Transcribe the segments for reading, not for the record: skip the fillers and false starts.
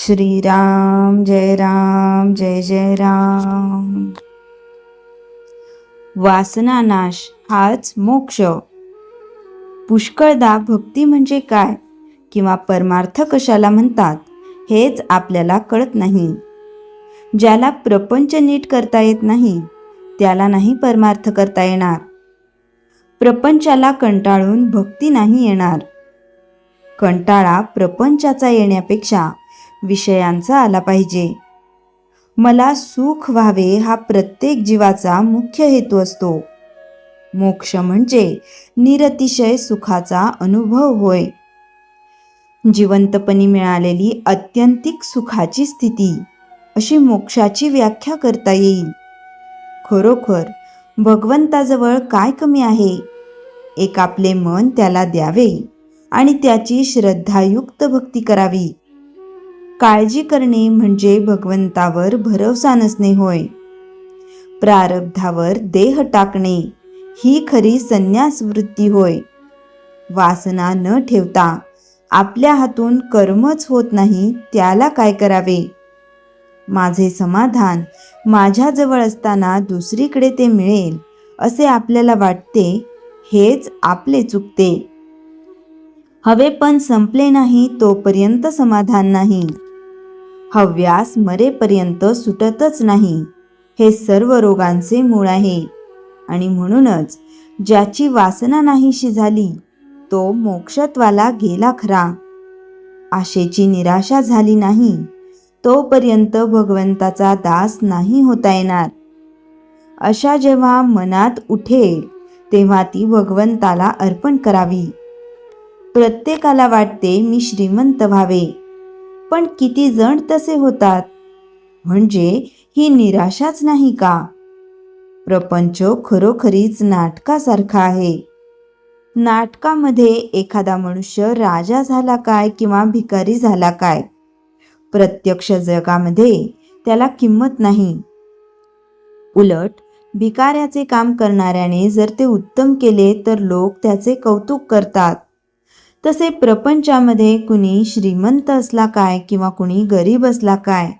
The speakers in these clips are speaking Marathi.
श्रीराम जय राम जय जय राम. वासनानाश हाच मोक्ष. पुष्कळदा भक्ती म्हणजे काय किंवा परमार्थ कशाला म्हणतात हेच आपल्याला कळत नाही. ज्याला प्रपंच नीट करता येत नाही त्याला नाही परमार्थ करता येणार. प्रपंचाला कंटाळून भक्ती नाही येणार. कंटाळा प्रपंचाचा येण्यापेक्षा विषयांचा आला पाहिजे. मला सुख व्हावे हा प्रत्येक जीवाचा मुख्य हेतू असतो. मोक्ष म्हणजे निरतिशय सुखाचा अनुभव होय. जिवंतपणी मिळालेली अत्यंतिक सुखाची स्थिती अशी मोक्षाची व्याख्या करता येईल. खरोखर भगवंताजवळ काय कमी आहे? एक आपले मन त्याला द्यावे आणि त्याची श्रद्धायुक्त भक्ती करावी. काळजी करणे म्हणजे भगवंतावर भरवसा नसणे होय. प्रारब्धावर देह टाकणे ही खरी संन्यास वृत्ती होय. वासना न ठेवता आपल्या हातून कर्मच होत नाही त्याला काय करावे? माझे समाधान माझ्याजवळ असताना दुसरीकडे ते मिळेल असे आपल्याला वाटते, हेच आपले चुकते. हवे पण संपले नाही तोपर्यंत समाधान नाही. हव्यास मरेपर्यंत सुटतच नाही. हे सर्व रोगांचे मूळ आहे. आणि म्हणूनच ज्याची वासना नाहीशी झाली तो मोक्षत्वाला गेला खरा. आशेची निराशा झाली नाही तोपर्यंत भगवंताचा दास नाही होता येणार. अशा जेव्हा मनात उठेल तेव्हा ती भगवंताला अर्पण करावी. प्रत्येकाला वाटते मी श्रीमंत व्हावे, पण किती जण तसे होतात? म्हणजे ही निराशाच नाही का? प्रपंच खरोखरीच नाटकासारखा आहे. नाटकामध्ये एखादा मनुष्य राजा झाला काय किंवा भिकारी झाला काय, प्रत्यक्ष जगामध्ये त्याला किंमत नाही. उलट भिकाऱ्याचे काम करणाऱ्याने जर ते उत्तम केले तर लोक त्याचे कौतुक करतात. तसे प्रपंचामध्ये कुणी श्रीमंत असला काय किंवा कुणी गरीब असला काय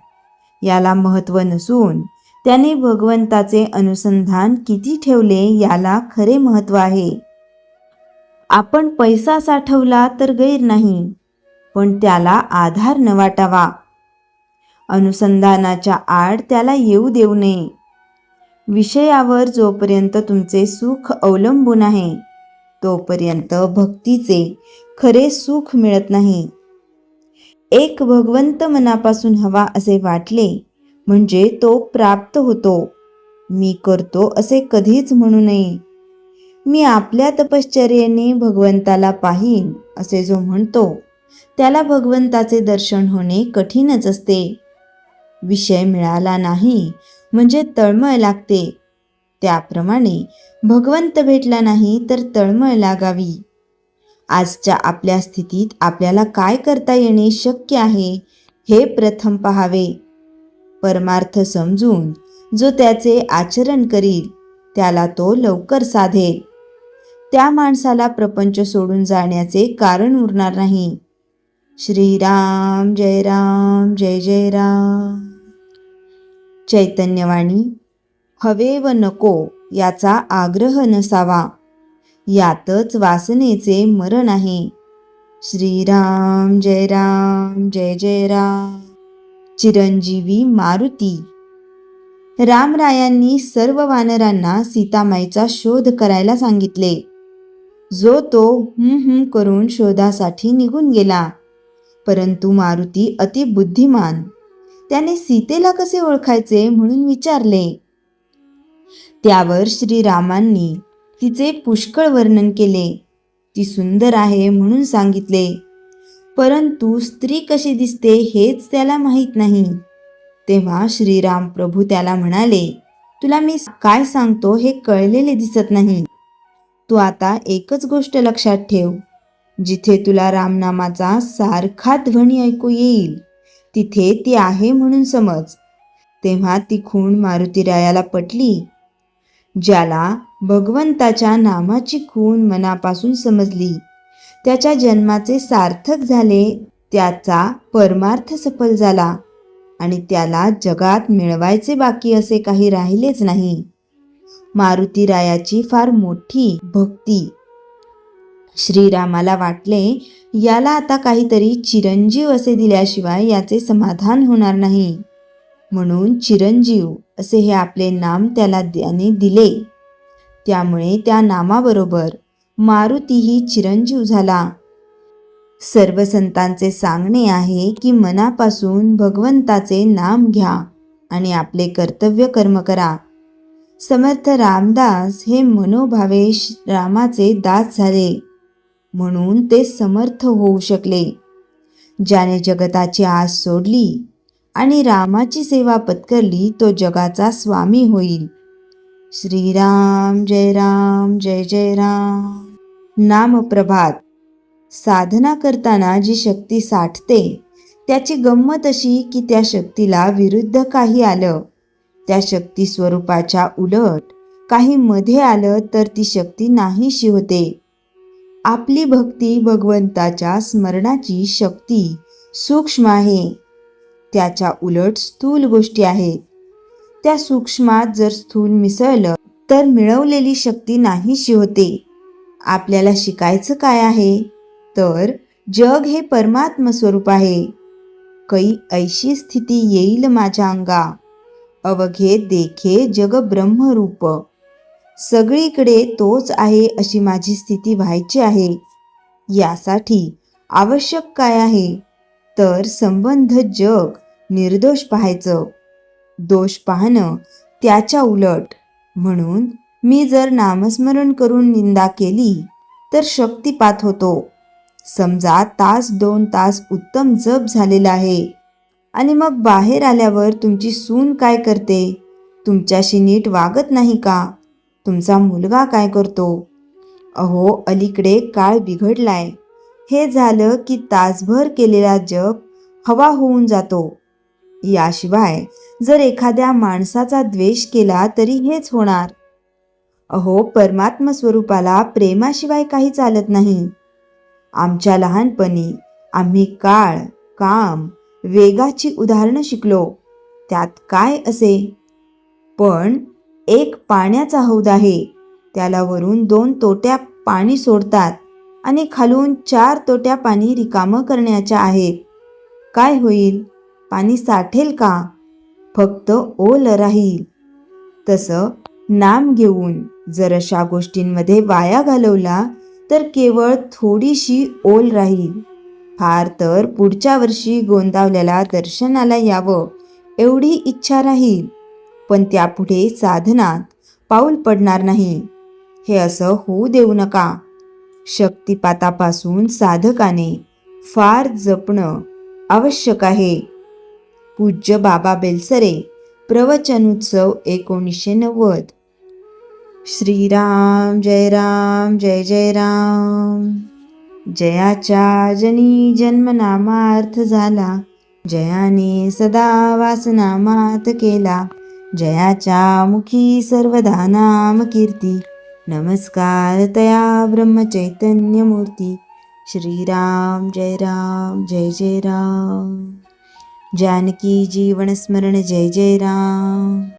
याला महत्त्व नसून त्याने भगवंताचे अनुसंधान किती ठेवले याला खरे महत्त्व आहे. आपण पैसा साठवला तर गैर नाही, पण त्याला आधार न वाटावा. अनुसंधानाच्या आड त्याला येऊ देऊ नये. विषयावर जोपर्यंत तुमचे सुख अवलंबून आहे तोपर्यंत भक्तीचे खरे सुख मिळत नाही. एक भगवंत मनापासून हवा असे वाटले म्हणजे तो प्राप्त होतो. मी करतो असे कधीच म्हणू नये. मी आपल्या तपश्चर्येने भगवंताला पाहीन असे जो म्हणतो त्याला भगवंताचे दर्शन होणे कठीणच असते. विषय मिळाला नाही म्हणजे तळमळ लागते. त्याप्रमाणे भगवंत भेटला नाही तर तळमळ लागावी. आजच्या आपल्या स्थितीत आपल्याला काय करता येणे शक्य आहे हे प्रथम पहावे. परमार्थ समजून जो त्याचे आचरण करील त्याला तो लवकर साधेल. त्या माणसाला प्रपंच सोडून जाण्याचे कारण उरणार नाही. श्रीराम जय राम जय जय राम. चैतन्यवाणी. हवे व नको याचा आग्रह नसावा, यातच वासनेचे मरण आहे. श्रीराम जय राम जय जय राम. चिरंजीवी मारुती. रामरायांनी सर्व वानरांना सीतामाईचा शोध करायला सांगितले. जो तो करून शोधासाठी निघून गेला. परंतु मारुती अति बुद्धिमान. त्याने सीतेला कसे ओळखायचे म्हणून विचारले. त्यावर श्रीरामांनी तिचे पुष्कळ वर्णन केले. ती सुंदर आहे म्हणून सांगितले, परंतु स्त्री कशी दिसते हेच त्याला माहीत नाही. तेव्हा श्रीराम प्रभू त्याला म्हणाले, तुला मी काय सांगतो हे कळलेले दिसत नाही. तू आता एकच गोष्ट लक्षात ठेव. जिथे तुला रामनामाचा सारखा ध्वनी ऐकू येईल तिथे ती आहे म्हणून समज. तेव्हा ती खूण मारुतीरायाला पटली. ज्याला भगवंताच्या नामाची खूण मनापासून समजली त्याच्या जन्माचे सार्थक झाले त्याचा परमार्थ सफल झाला आणि त्याला जगात मिळवायचे बाकी असे काही राहिलेच नाही. मारुतीरायाची फार मोठी भक्ती. श्रीरामाला वाटले याला आता काहीतरी चिरंजीव असे दिल्याशिवाय याचे समाधान होणार नाही, म्हणून चिरंजीव असे हे आपले नाम त्याने दिले. त्यामुळे त्या नामाबरोबर मारुतीही चिरंजीव झाला. सर्व संतांचे सांगणे आहे की मनापासून भगवंताचे नाम घ्या आणि आपले कर्तव्य कर्म करा. समर्थ रामदास हे मनोभावे रामाचे दास झाले, म्हणून ते समर्थ होऊ शकले. ज्याने जगताची आस सोडली आणि रामाची सेवा पत्करली तो जगाचा स्वामी होईल. श्रीराम जय राम जय जय राम. नामप्रभात. साधना करताना जी शक्ती साठते त्याची गंमत अशी की त्या शक्तीला विरुद्ध काही आलं, त्या शक्ती स्वरूपाच्या उलट काही मध्ये आलं तर ती शक्ती नाहीशी होते. आपली भक्ती भगवंताच्या स्मरणाची शक्ती सूक्ष्म आहे, त्याच्या उलट स्थूल गोष्टी आहेत. त्या सूक्ष्मात जर स्थूल मिसळलं तर मिळवलेली शक्ती नाहीशी होते. आपल्याला शिकायचं काय आहे तर जग हे परमात्म स्वरूप आहे. कै ऐशी स्थिती येईल माझ्या अंगा, अवघे देखे जग ब्रह्मरूप. सगळीकडे तोच आहे अशी माझी स्थिती व्हायची आहे. यासाठी आवश्यक काय आहे तर संबंध जग निर्दोष पाहायचं, दोष पाहणं त्याच्या उलट. म्हणून मी जर नामस्मरण करून निंदा केली तर शक्तिपात होतो. समजा तास 2 तास उत्तम जप झालेला आहे आणि मग बाहेर आल्यावर तुमची सून काय करते, तुमच्याशी नीट वागत नाही का, तुमचा मुलगा काय करतो, अहो अलीकडे काळ बिघडलाय, हे झालं की तासभर केलेला जप हवा होऊन जातो. याशिवाय जर एखाद्या माणसाचा द्वेष केला तरी हेच होणार. अहो परमात्म स्वरूपाला प्रेमाशिवाय काही चालत नाही. आमच्या लहानपणी आम्ही काळ, काम, वेगाची उदाहरणं शिकलो, त्यात काय असे. पण एक पाण्याचा हौद आहे, त्याला वरून 2 तोट्या पाणी सोडतात आणि खालून 4 तोट्या पाणी रिकामं करण्याच्या आहेत. काय होईल, पाणी साठेल का, फक्त ओल राहील. तसं नाम घेऊन जर अशा गोष्टींमध्ये वाया घालवला तर केवळ थोडीशी ओल राहील. फार तर पुढच्या वर्षी गोंदावल्याला दर्शनाला यावं एवढी इच्छा राहील, पण त्यापुढे साधनात पाऊल पडणार नाही. हे असं होऊ देऊ नका. शक्तिपातापासून साधकाने फार जपणं आवश्यक आहे. पूज्य बाबा बेलसरे, प्रवचनोत्सव 1990. श्रीराम जय राम जय जय राम. जयाच्या जनी जन्मनामार्थ झाला, जयाने सदा वासनामात केला, जयाच्या मुखी सर्वदा नाम कीर्ती, नमस्कार तया ब्रह्मचैतन्य मूर्ती. श्रीराम जय जय राम. जानकी जीवन स्मरण जय जय राम.